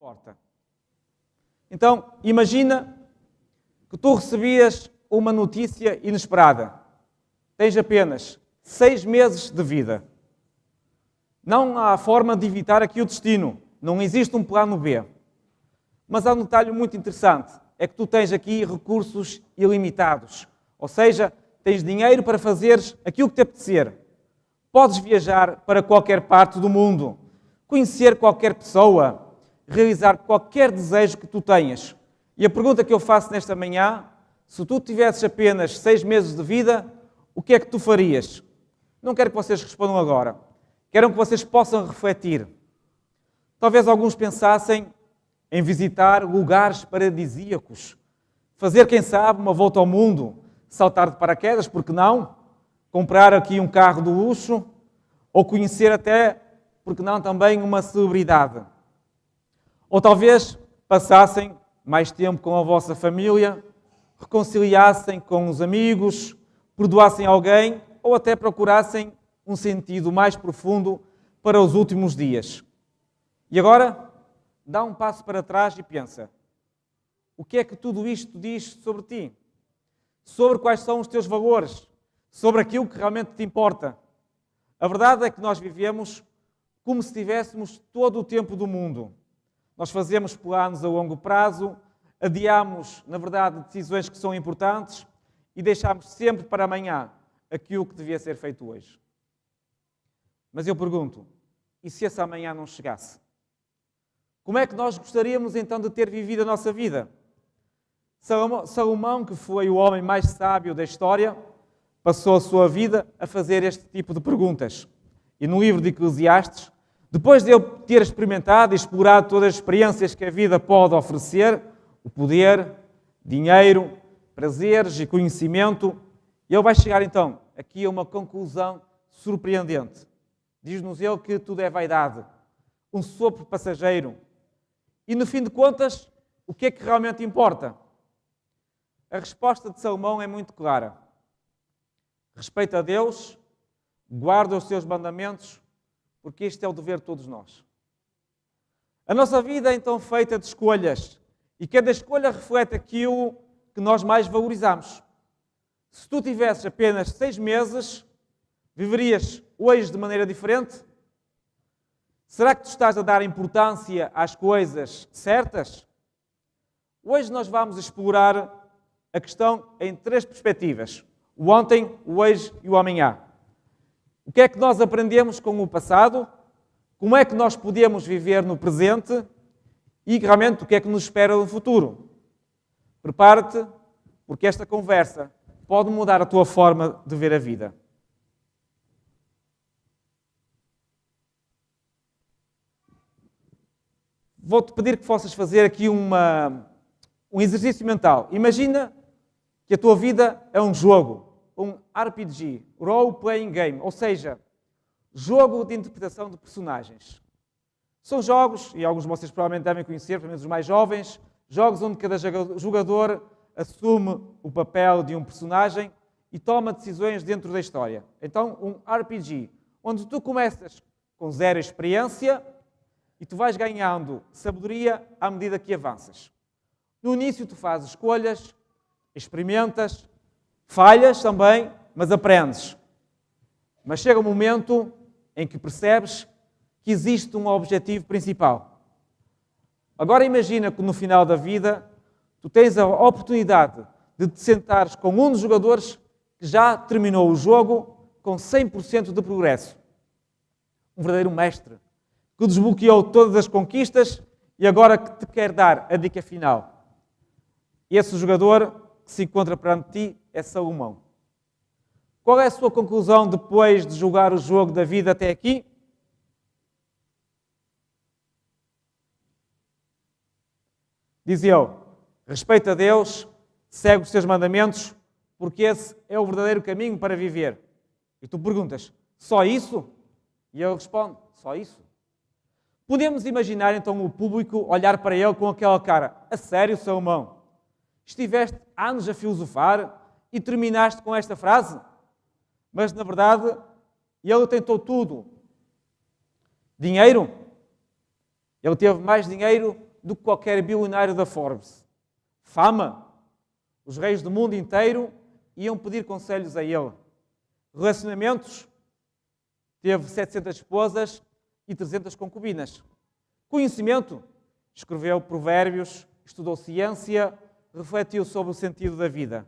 importa. Então, imagina que tu recebias uma notícia inesperada. Tens apenas 6 meses de vida. Não há forma de evitar aqui o destino. Não existe um plano B. Mas há um detalhe muito interessante. É que tu tens aqui recursos ilimitados. Ou seja, tens dinheiro para fazeres aquilo que te apetecer. Podes viajar para qualquer parte do mundo. Conhecer qualquer pessoa. Realizar qualquer desejo que tu tenhas. E a pergunta que eu faço nesta manhã, se tu tivesses apenas 6 meses de vida, o que é que tu farias? Não quero que vocês respondam agora. Quero que vocês possam refletir. Talvez alguns pensassem em visitar lugares paradisíacos, fazer, quem sabe, uma volta ao mundo, saltar de paraquedas, porque não? Comprar aqui um carro de luxo, ou conhecer até, porque não, também uma celebridade. Ou talvez passassem mais tempo com a vossa família, reconciliassem com os amigos, perdoassem alguém, ou até procurassem um sentido mais profundo para os últimos dias. E agora, dá um passo para trás e pensa, o que é que tudo isto diz sobre ti? Sobre quais são os teus valores? Sobre aquilo que realmente te importa? A verdade é que nós vivemos como se tivéssemos todo o tempo do mundo. Nós fazemos planos a longo prazo, adiamos, na verdade, decisões que são importantes e deixamos sempre para amanhã aquilo que devia ser feito hoje. Mas eu pergunto, e se esse amanhã não chegasse? Como é que nós gostaríamos então de ter vivido a nossa vida? Salomão, que foi o homem mais sábio da história, passou a sua vida a fazer este tipo de perguntas. E no livro de Eclesiastes, depois de ele ter experimentado e explorado todas as experiências que a vida pode oferecer, o poder, dinheiro, prazeres e conhecimento, ele vai chegar então aqui a uma conclusão surpreendente. Diz-nos ele que tudo é vaidade, um sopro passageiro. E no fim de contas, o que é que realmente importa? A resposta de Salomão é muito clara. Respeita a Deus, guarda os seus mandamentos, porque este é o dever de todos nós. A nossa vida é então feita de escolhas, e cada escolha reflete aquilo que nós mais valorizamos. Se tu tivesses apenas 6 meses, viverias hoje de maneira diferente? Será que tu estás a dar importância às coisas certas? Hoje nós vamos explorar a questão em 3 perspectivas. O ontem, o hoje e o amanhã. O que é que nós aprendemos com o passado? Como é que nós podemos viver no presente? E realmente o que é que nos espera no futuro? Prepara-te, porque esta conversa pode mudar a tua forma de ver a vida. Vou-te pedir que possas fazer aqui um exercício mental. Imagina que a tua vida é um jogo, um RPG, Role Playing Game, ou seja, jogo de interpretação de personagens. São jogos, e alguns de vocês provavelmente devem conhecer, pelo menos os mais jovens, jogos onde cada jogador assume o papel de um personagem e toma decisões dentro da história. Então, um RPG, onde tu começas com 0 experiência e tu vais ganhando sabedoria à medida que avanças. No início tu fazes escolhas, experimentas, falhas também, mas aprendes. Mas chega um momento em que percebes que existe um objetivo principal. Agora imagina que no final da vida tu tens a oportunidade de te sentares com um dos jogadores que já terminou o jogo com 100% de progresso. Um verdadeiro mestre que desbloqueou todas as conquistas e agora que te quer dar a dica final. Esse jogador que se encontra perante ti é Salomão. Qual é a sua conclusão depois de jogar o jogo da vida até aqui? Diz ele, respeita a Deus, segue os seus mandamentos, porque esse é o verdadeiro caminho para viver. E tu perguntas, só isso? E ele responde, só isso? Podemos imaginar então o público olhar para ele com aquela cara, a sério, Salomão? Estiveste anos a filosofar e terminaste com esta frase? Mas, na verdade, ele tentou tudo. Dinheiro? Ele teve mais dinheiro do que qualquer bilionário da Forbes. Fama. Os reis do mundo inteiro iam pedir conselhos a ele. Relacionamentos. Teve 700 esposas e 300 concubinas. Conhecimento. Escreveu provérbios, estudou ciência, refletiu sobre o sentido da vida.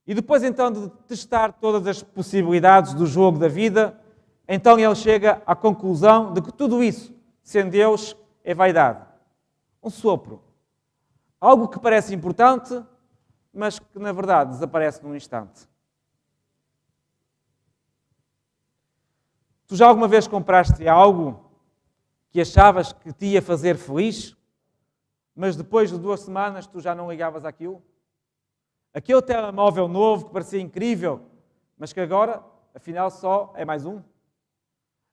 E depois então de testar todas as possibilidades do jogo da vida, então ele chega à conclusão de que tudo isso, sem Deus, é vaidade. Um sopro. Algo que parece importante, mas que na verdade desaparece num instante. Tu já alguma vez compraste algo que achavas que te ia fazer feliz, mas depois de 2 semanas tu já não ligavas àquilo? Aquele telemóvel novo que parecia incrível, mas que agora, afinal, só é mais um.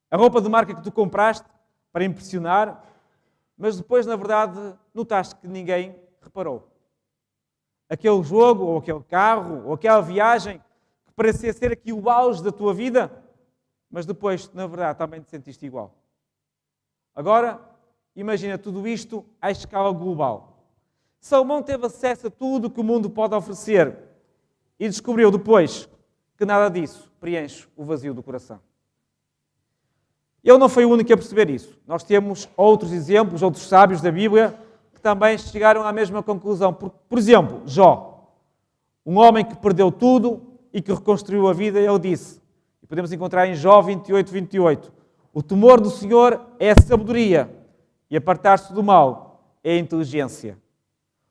A roupa de marca que tu compraste para impressionar, mas depois, na verdade, notaste que ninguém reparou. Aquele jogo, ou aquele carro, ou aquela viagem que parecia ser aqui o auge da tua vida, mas depois, na verdade, também te sentiste igual. Agora, imagina tudo isto à escala global. Salomão teve acesso a tudo que o mundo pode oferecer e descobriu depois que nada disso preenche o vazio do coração. Ele não foi o único a perceber isso. Nós temos outros exemplos, outros sábios da Bíblia, que também chegaram à mesma conclusão. Por exemplo, Jó, um homem que perdeu tudo e que reconstruiu a vida, ele disse, e podemos encontrar em Jó 28, o temor do Senhor é a sabedoria e apartar-se do mal é a inteligência.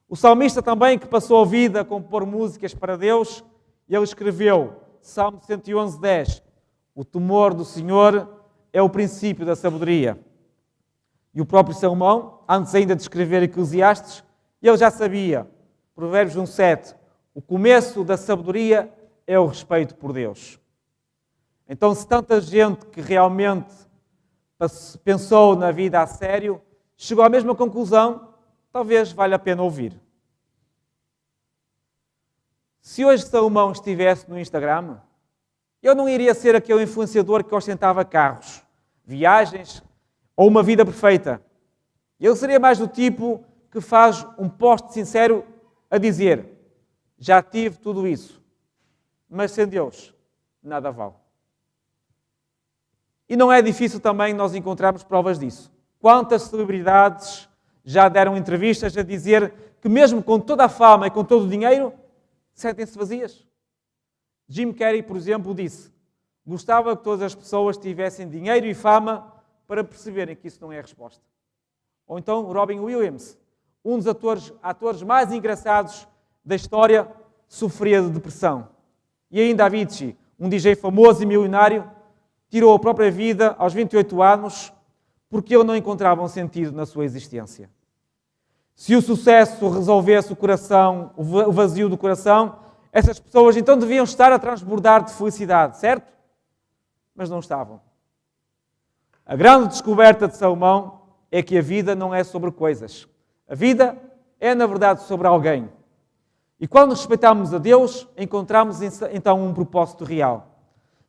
O salmista também, que passou a vida a compor músicas para Deus, ele escreveu, Salmo 111:10, o temor do Senhor é o princípio da sabedoria. E o próprio Salomão, antes ainda de escrever Eclesiastes, ele já sabia, Provérbios 1:7, o começo da sabedoria é o respeito por Deus. Então, se tanta gente que realmente pensou na vida a sério, chegou à mesma conclusão, talvez valha a pena ouvir. Se hoje Salomão estivesse no Instagram, eu não iria ser aquele influenciador que ostentava carros, viagens ou uma vida perfeita. Ele seria mais do tipo que faz um post sincero a dizer, já tive tudo isso, mas sem Deus nada vale. E não é difícil também nós encontrarmos provas disso. Quantas celebridades já deram entrevistas a dizer que mesmo com toda a fama e com todo o dinheiro, sentem-se vazias? Jim Carrey, por exemplo, disse, gostava que todas as pessoas tivessem dinheiro e fama para perceberem que isso não é a resposta. Ou então Robin Williams, um dos atores mais engraçados da história, sofria de depressão. E ainda Avicii, um DJ famoso e milionário, tirou a própria vida aos 28 anos porque ele não encontrava um sentido na sua existência. Se o sucesso resolvesse o coração, o vazio do coração, essas pessoas então deviam estar a transbordar de felicidade, certo? Mas não estavam. A grande descoberta de Salomão é que a vida não é sobre coisas. A vida é, na verdade, sobre alguém. E quando respeitamos a Deus, encontramos então um propósito real.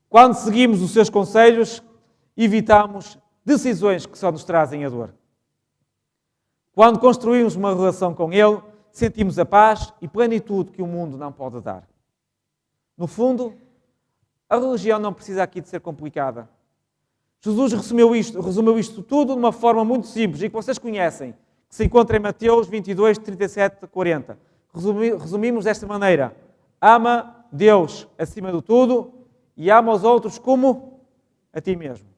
Quando seguimos os seus conselhos, evitamos decisões que só nos trazem a dor. Quando construímos uma relação com Ele, sentimos a paz e plenitude que o mundo não pode dar. No fundo, a religião não precisa aqui de ser complicada. Jesus resumiu isto tudo de uma forma muito simples e que vocês conhecem, que se encontra em Mateus 22, 37 a 40. Resumimos desta maneira. Ama Deus acima de tudo e ama os outros como a ti mesmo.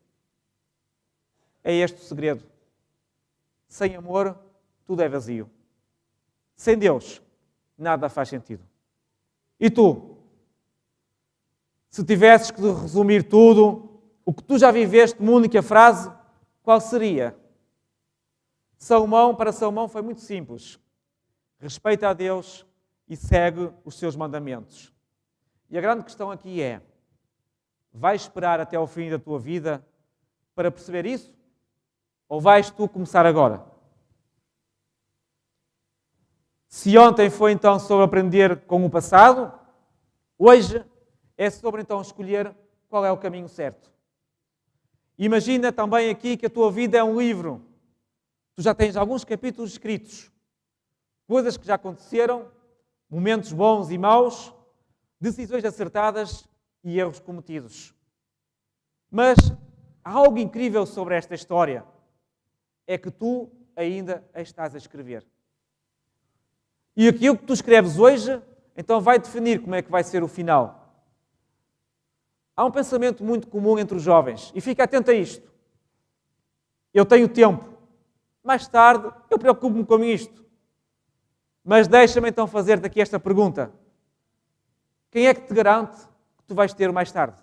É este o segredo. Sem amor, tudo é vazio. Sem Deus, nada faz sentido. E tu? Se tivesses que resumir tudo, o que tu já viveste numa única frase, qual seria? Para Salomão foi muito simples. Respeita a Deus e segue os seus mandamentos. E a grande questão aqui é, vais esperar até ao fim da tua vida para perceber isso? Ou vais tu começar agora? Se ontem foi então sobre aprender com o passado, hoje é sobre então escolher qual é o caminho certo. Imagina também aqui que a tua vida é um livro. Tu já tens alguns capítulos escritos, coisas que já aconteceram, momentos bons e maus, decisões acertadas e erros cometidos. Mas há algo incrível sobre esta história, é que tu ainda a estás a escrever. E aquilo que tu escreves hoje, então vai definir como é que vai ser o final. Há um pensamento muito comum entre os jovens, e fica atento a isto. Eu tenho tempo. Mais tarde, eu preocupo-me com isto. Mas deixa-me então fazer-te aqui esta pergunta. Quem é que te garante que tu vais ter mais tarde?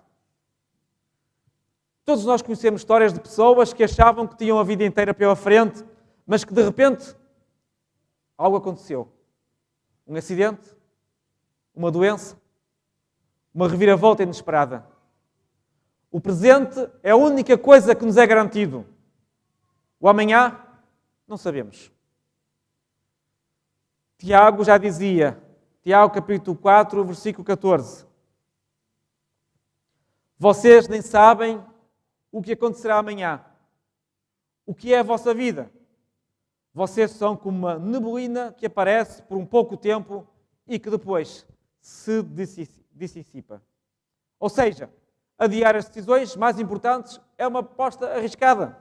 Todos nós conhecemos histórias de pessoas que achavam que tinham a vida inteira pela frente, mas que de repente algo aconteceu. Um acidente, uma doença, uma reviravolta inesperada. O presente é a única coisa que nos é garantido. O amanhã, não sabemos. Tiago já dizia, Tiago capítulo 4, versículo 14. Vocês nem sabem o que acontecerá amanhã. O que é a vossa vida? Vocês são como uma neblina que aparece por um pouco tempo e que depois se dissipa. Ou seja, adiar as decisões mais importantes é uma aposta arriscada.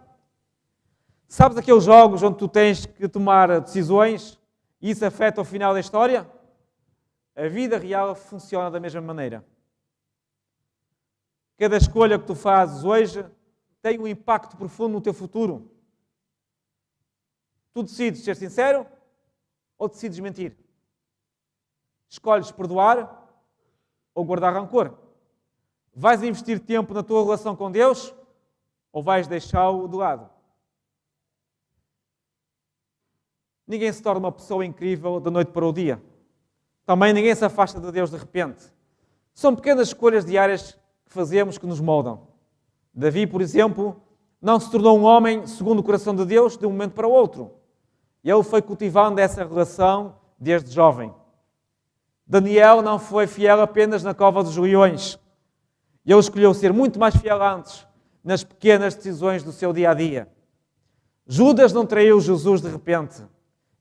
Sabes aqueles jogos onde tu tens que tomar decisões e isso afeta o final da história? A vida real funciona da mesma maneira. Cada escolha que tu fazes hoje tem um impacto profundo no teu futuro. Tu decides ser sincero ou decides mentir? Escolhes perdoar ou guardar rancor? Vais investir tempo na tua relação com Deus ou vais deixá-lo de lado? Ninguém se torna uma pessoa incrível da noite para o dia. Também ninguém se afasta de Deus de repente. São pequenas escolhas diárias que fazemos que nos moldam. Davi, por exemplo, não se tornou um homem segundo o coração de Deus de um momento para o outro. Ele foi cultivando essa relação desde jovem. Daniel não foi fiel apenas na cova dos leões. Ele escolheu ser muito mais fiel antes, nas pequenas decisões do seu dia-a-dia. Judas não traiu Jesus de repente.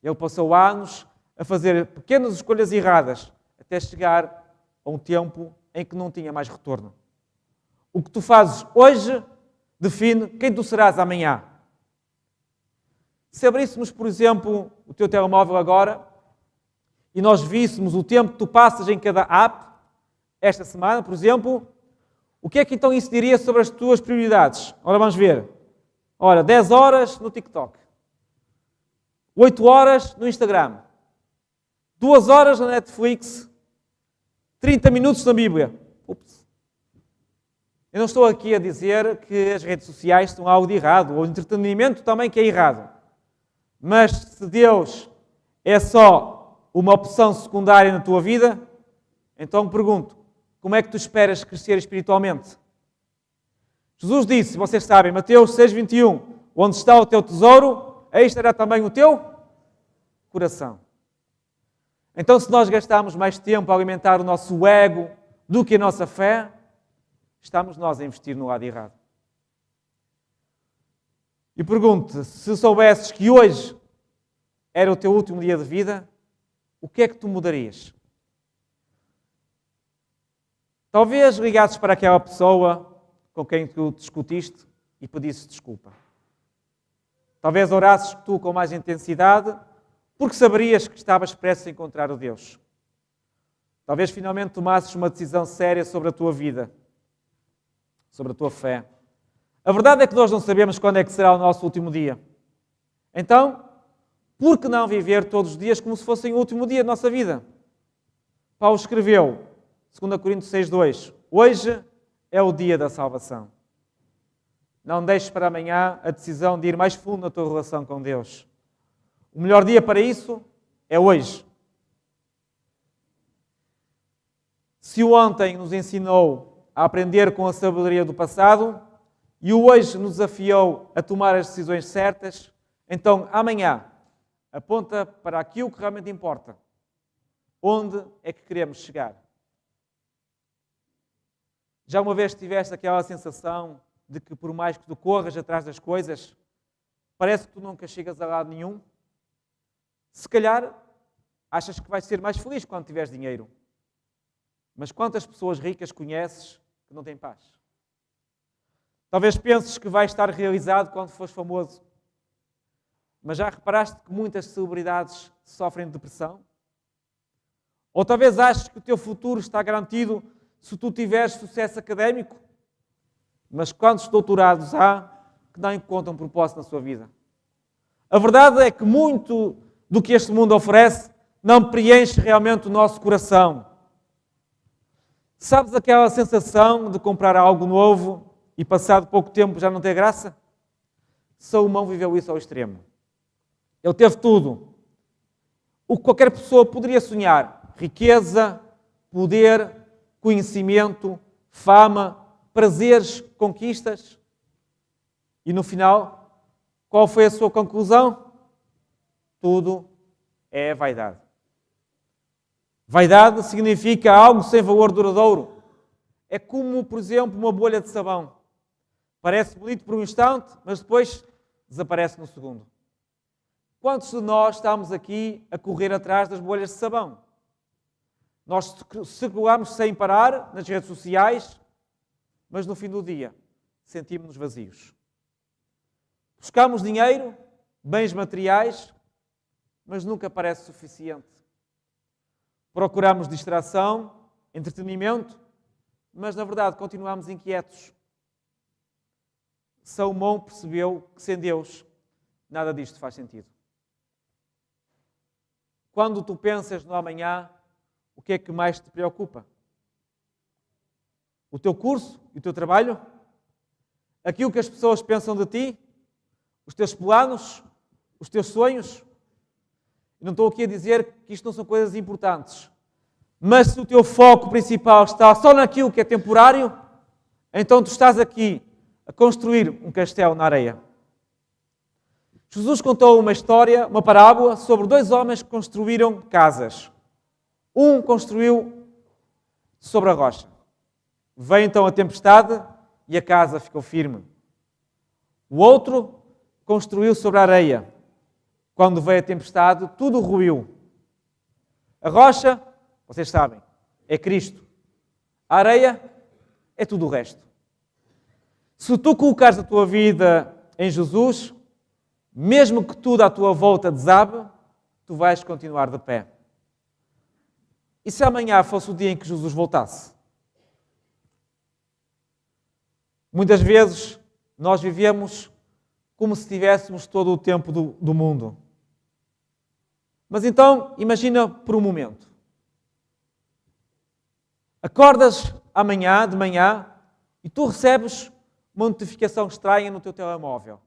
Ele passou anos a fazer pequenas escolhas erradas, até chegar a um tempo em que não tinha mais retorno. O que tu fazes hoje define quem tu serás amanhã. Se abríssemos, por exemplo, o teu telemóvel agora e nós víssemos o tempo que tu passas em cada app, esta semana, por exemplo, o que é que então isso diria sobre as tuas prioridades? Ora, vamos ver. Ora, 10 horas no TikTok, 8 horas no Instagram, 2 horas na Netflix, 30 minutos na Bíblia. Ups. Eu não estou aqui a dizer que as redes sociais estão algo de errado, ou o entretenimento também que é errado. Mas se Deus é só uma opção secundária na tua vida, então pergunto, como é que tu esperas crescer espiritualmente? Jesus disse, vocês sabem, Mateus 6,21, onde está o teu tesouro, aí estará também o teu coração. Então, se nós gastarmos mais tempo a alimentar o nosso ego do que a nossa fé, estamos nós a investir no lado errado. E pergunto-te, se soubesses que hoje era o teu último dia de vida, o que é que tu mudarias? Talvez ligasses para aquela pessoa com quem tu discutiste e pedisses desculpa. Talvez orasses tu com mais intensidade, porque saberias que estavas prestes a encontrar o Deus. Talvez finalmente tomasses uma decisão séria sobre a tua vida, sobre a tua fé. A verdade é que nós não sabemos quando é que será o nosso último dia. Então, por que não viver todos os dias como se fossem o último dia da nossa vida? Paulo escreveu, 2 Coríntios 6,2, hoje é o dia da salvação. Não deixes para amanhã a decisão de ir mais fundo na tua relação com Deus. O melhor dia para isso é hoje. Se o ontem nos ensinou a aprender com a sabedoria do passado e o hoje nos desafiou a tomar as decisões certas, então amanhã aponta para aquilo que realmente importa. Onde é que queremos chegar? Já uma vez tiveste aquela sensação de que por mais que tu corras atrás das coisas, parece que tu nunca chegas a lado nenhum. Se calhar, achas que vais ser mais feliz quando tiveres dinheiro. Mas quantas pessoas ricas conheces que não têm paz? Talvez penses que vais estar realizado quando fores famoso. Mas já reparaste que muitas celebridades sofrem de depressão? Ou talvez aches que o teu futuro está garantido se tu tiveres sucesso académico? Mas quantos doutorados há que não encontram propósito na sua vida? A verdade é que muito do que este mundo oferece não preenche realmente o nosso coração. Sabes aquela sensação de comprar algo novo e passado pouco tempo já não ter graça? Salomão viveu isso ao extremo. Ele teve tudo. O que qualquer pessoa poderia sonhar. Riqueza, poder, conhecimento, fama, prazeres, conquistas. E no final, qual foi a sua conclusão? Tudo é vaidade. Vaidade significa algo sem valor duradouro. É como, por exemplo, uma bolha de sabão. Parece bonito por um instante, mas depois desaparece no segundo. Quantos de nós estamos aqui a correr atrás das bolhas de sabão? Nós circulamos sem parar nas redes sociais, mas no fim do dia sentimos-nos vazios. Buscamos dinheiro, bens materiais, mas nunca parece suficiente. Procuramos distração, entretenimento, mas na verdade continuamos inquietos. Salomão percebeu que sem Deus nada disto faz sentido. Quando tu pensas no amanhã, o que é que mais te preocupa? O teu curso e o teu trabalho? Aquilo que as pessoas pensam de ti? Os teus planos? Os teus sonhos? Não estou aqui a dizer que isto não são coisas importantes. Mas se o teu foco principal está só naquilo que é temporário, então tu estás aqui a construir um castelo na areia. Jesus contou uma história, uma parábola, sobre dois homens que construíram casas. Um construiu sobre a rocha. Veio então a tempestade e a casa ficou firme. O outro construiu sobre a areia. Quando veio a tempestade, tudo ruiu. A rocha, vocês sabem, é Cristo. A areia é tudo o resto. Se tu colocares a tua vida em Jesus, mesmo que tudo à tua volta desabe, tu vais continuar de pé. E se amanhã fosse o dia em que Jesus voltasse? Muitas vezes nós vivemos como se tivéssemos todo o tempo do mundo. Mas então, imagina por um momento. Acordas amanhã, de manhã, e tu recebes uma notificação estranha no teu telemóvel,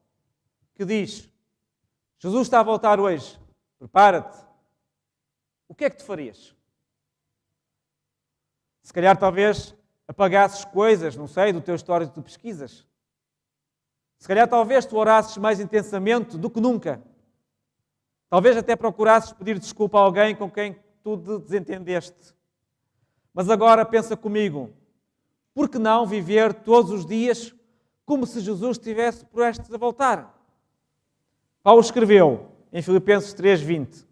que diz: Jesus está a voltar hoje, prepara-te. O que é que tu farias? Se calhar talvez apagasses coisas, não sei, do teu histórico de pesquisas. Se calhar talvez tu orasses mais intensamente do que nunca. Talvez até procurasses pedir desculpa a alguém com quem tu desentendeste. Mas agora pensa comigo, por que não viver todos os dias como se Jesus estivesse prestes a voltar? Paulo escreveu em Filipenses 3:20: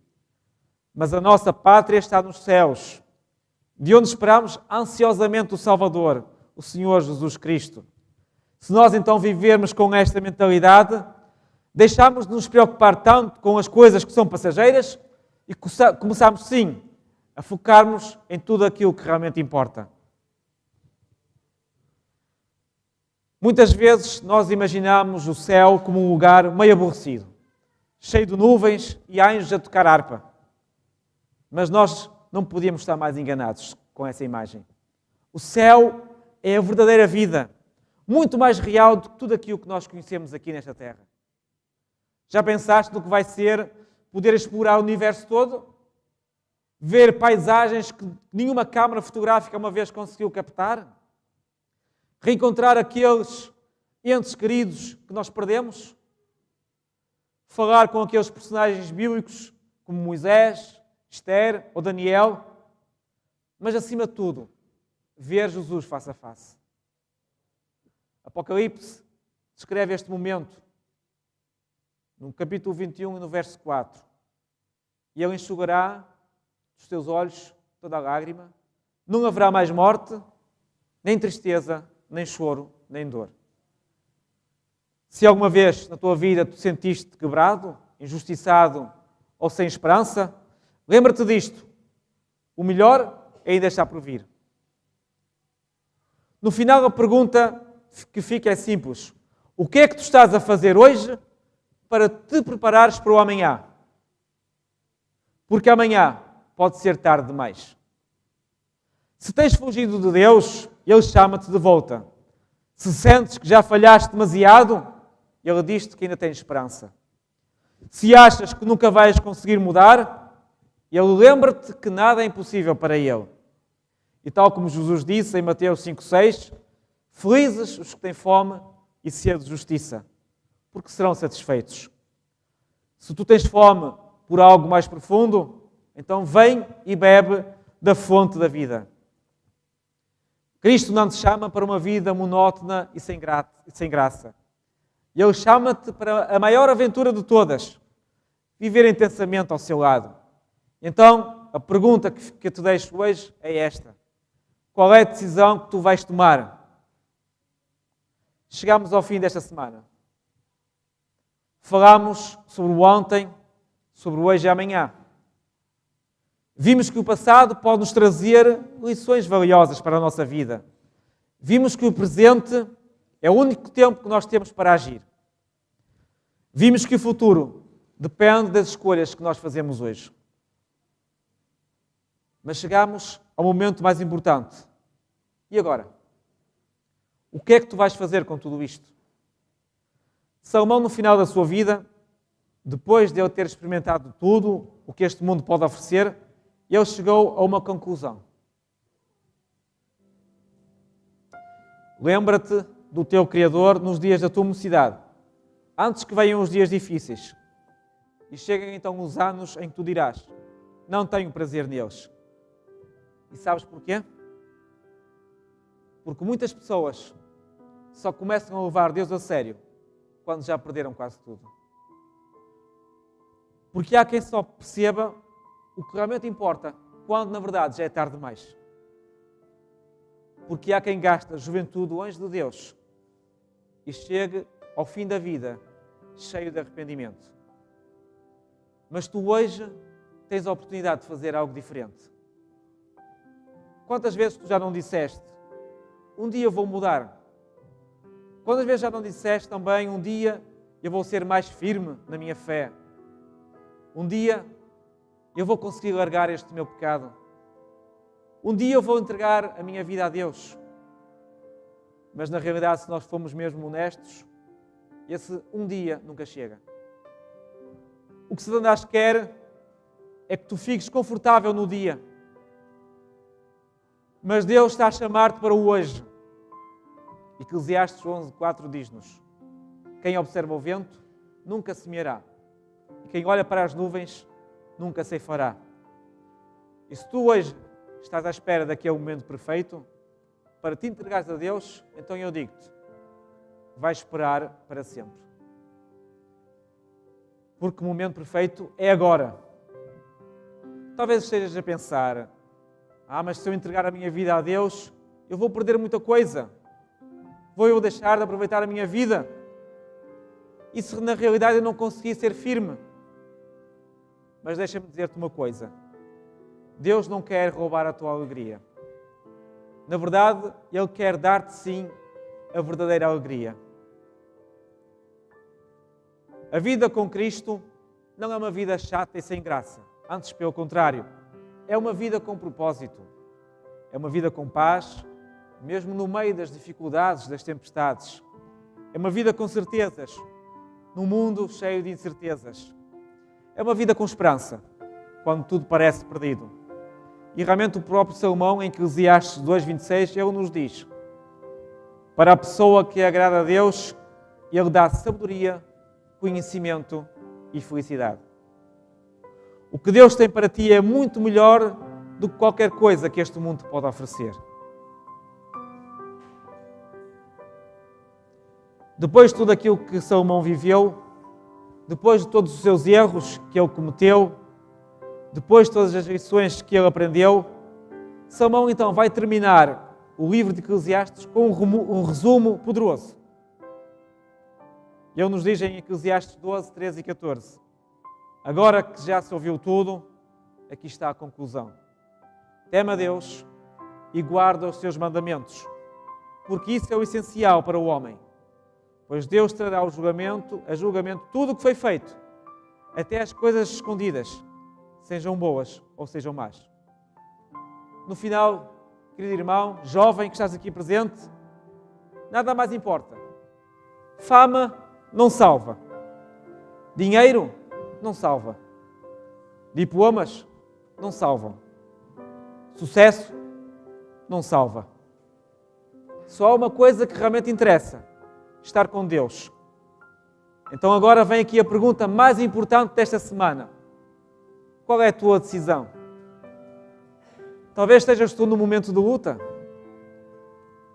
mas a nossa pátria está nos céus, de onde esperamos ansiosamente o Salvador, o Senhor Jesus Cristo. Se nós então vivermos com esta mentalidade, deixamos de nos preocupar tanto com as coisas que são passageiras e começamos sim a focarmos em tudo aquilo que realmente importa. Muitas vezes nós imaginamos o céu como um lugar meio aborrecido, cheio de nuvens e anjos a tocar harpa. Mas nós não podíamos estar mais enganados com essa imagem. O céu é a verdadeira vida, muito mais real do que tudo aquilo que nós conhecemos aqui nesta terra. Já pensaste no que vai ser poder explorar o universo todo? Ver paisagens que nenhuma câmara fotográfica uma vez conseguiu captar? Reencontrar aqueles entes queridos que nós perdemos? Falar com aqueles personagens bíblicos como Moisés, Esther ou Daniel? Mas acima de tudo, ver Jesus face a face. Apocalipse descreve este momento. no capítulo 21 e no verso 4. E Ele enxugará dos teus olhos toda a lágrima, não haverá mais morte, nem tristeza, nem choro, nem dor. Se alguma vez na tua vida tu sentiste quebrado, injustiçado ou sem esperança, lembra-te disto. O melhor ainda está por vir. No final, a pergunta que fica é simples. O que é que tu estás a fazer hoje para te preparares para o amanhã? Porque amanhã pode ser tarde demais. Se tens fugido de Deus, Ele chama-te de volta. Se sentes que já falhaste demasiado, Ele diz-te que ainda tens esperança. Se achas que nunca vais conseguir mudar, Ele lembra-te que nada é impossível para Ele. E tal como Jesus disse em Mateus 5,6, felizes os que têm fome e sede de justiça, porque serão satisfeitos. Se tu tens fome por algo mais profundo, então vem e bebe da fonte da vida. Cristo não te chama para uma vida monótona e sem graça. Ele chama-te para a maior aventura de todas, viver intensamente ao seu lado. Então, a pergunta que eu te deixo hoje é esta. Qual é a decisão que tu vais tomar? Chegamos ao fim desta semana. Falámos sobre o ontem, sobre o hoje e amanhã. Vimos que o passado pode nos trazer lições valiosas para a nossa vida. Vimos que o presente é o único tempo que nós temos para agir. Vimos que o futuro depende das escolhas que nós fazemos hoje. Mas chegamos ao momento mais importante. E agora? O que é que tu vais fazer com tudo isto? Salomão, no final da sua vida, depois de ele ter experimentado tudo o que este mundo pode oferecer, ele chegou a uma conclusão. Lembra-te do teu Criador nos dias da tua mocidade, antes que venham os dias difíceis. E cheguem então os anos em que tu dirás, não tenho prazer neles. E sabes porquê? Porque muitas pessoas só começam a levar Deus a sério quando já perderam quase tudo. Porque há quem só perceba o que realmente importa quando na verdade já é tarde demais. Porque há quem gasta a juventude longe de Deus e chegue ao fim da vida cheio de arrependimento. Mas tu hoje tens a oportunidade de fazer algo diferente. Quantas vezes tu já não disseste, um dia eu vou mudar? Quantas vezes já não disseste também, um dia eu vou ser mais firme na minha fé? Um dia eu vou conseguir largar este meu pecado? Um dia eu vou entregar a minha vida a Deus? Mas na realidade, se nós formos mesmo honestos, esse um dia nunca chega. O que Satanás quer é que tu fiques confortável no dia. Mas Deus está a chamar-te para o hoje. Eclesiastes 11:4 diz-nos: quem observa o vento nunca semeará, e quem olha para as nuvens nunca ceifará. E se tu hoje estás à espera daquele momento perfeito para te entregares a Deus, então eu digo-te, vais esperar para sempre. Porque o momento perfeito é agora. Talvez estejas a pensar, mas se eu entregar a minha vida a Deus, eu vou perder muita coisa. Vou eu deixar de aproveitar a minha vida? E se na realidade eu não conseguir ser firme? Mas deixa-me dizer-te uma coisa. Deus não quer roubar a tua alegria. Na verdade, Ele quer dar-te sim a verdadeira alegria. A vida com Cristo não é uma vida chata e sem graça. Antes, pelo contrário, é uma vida com propósito. É uma vida com paz, mesmo no meio das dificuldades, das tempestades. É uma vida com certezas, num mundo cheio de incertezas. É uma vida com esperança, quando tudo parece perdido. E realmente o próprio Salomão, em Eclesiastes 2:26, ele nos diz: para a pessoa que agrada a Deus, Ele dá sabedoria, conhecimento e felicidade. O que Deus tem para ti é muito melhor do que qualquer coisa que este mundo te pode oferecer. Depois de tudo aquilo que Salomão viveu, depois de todos os seus erros que ele cometeu, depois de todas as lições que ele aprendeu, Salomão então vai terminar o livro de Eclesiastes com um resumo poderoso. Ele nos diz em Eclesiastes 12, 13 e 14: agora que já se ouviu tudo, aqui está a conclusão. Teme a Deus e guarda os seus mandamentos, porque isso é o essencial para o homem. Pois Deus trará a julgamento tudo o que foi feito, até as coisas escondidas, sejam boas ou sejam más. No final, querido irmão, jovem que estás aqui presente, nada mais importa. Fama não salva. Dinheiro não salva. Diplomas não salvam. Sucesso não salva. Só há uma coisa que realmente interessa: estar com Deus. Então agora vem aqui a pergunta mais importante desta semana. Qual é a tua decisão? Talvez estejas tu num momento de luta.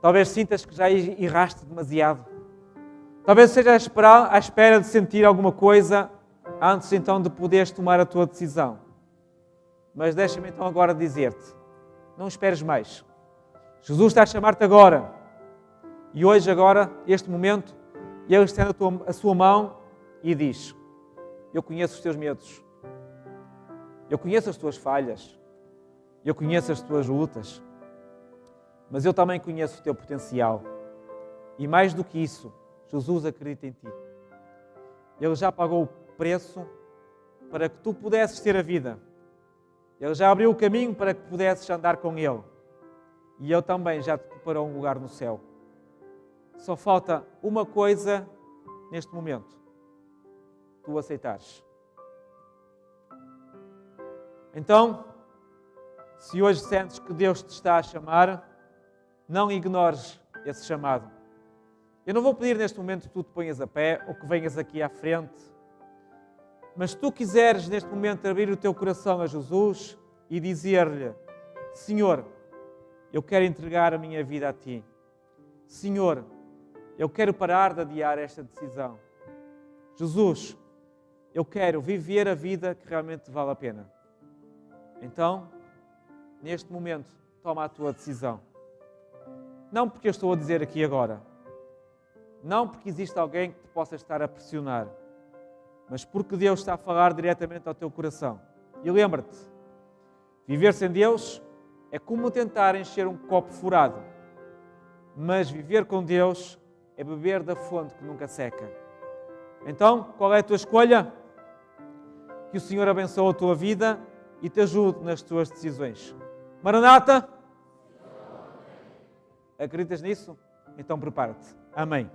Talvez sintas que já erraste demasiado. Talvez estejas à espera de sentir alguma coisa antes então de poderes tomar a tua decisão. Mas deixa-me então agora dizer-te, não esperes mais. Jesus está a chamar-te agora. E hoje, agora, este momento, Ele estende a sua mão e diz: eu conheço os teus medos. Eu conheço as tuas falhas. Eu conheço as tuas lutas. Mas eu também conheço o teu potencial. E mais do que isso, Jesus acredita em ti. Ele já pagou o preço para que tu pudesses ter a vida. Ele já abriu o caminho para que pudesses andar com Ele. E Ele também já te preparou um lugar no céu. Só falta uma coisa neste momento: tu aceitares. Então, se hoje sentes que Deus te está a chamar, não ignores esse chamado. Eu não vou pedir neste momento que tu te ponhas a pé ou que venhas aqui à frente, mas se tu quiseres neste momento abrir o teu coração a Jesus e dizer-lhe: Senhor, eu quero entregar a minha vida a Ti. Senhor, eu quero parar de adiar esta decisão. Jesus, eu quero viver a vida que realmente vale a pena. Então, neste momento, toma a tua decisão. Não porque eu estou a dizer aqui agora. Não porque existe alguém que te possa estar a pressionar. Mas porque Deus está a falar diretamente ao teu coração. E lembra-te, viver sem Deus é como tentar encher um copo furado. Mas viver com Deus é beber da fonte que nunca seca. Então, qual é a tua escolha? Que o Senhor abençoe a tua vida e te ajude nas tuas decisões. Maranata? Acreditas nisso? Então prepara-te. Amém.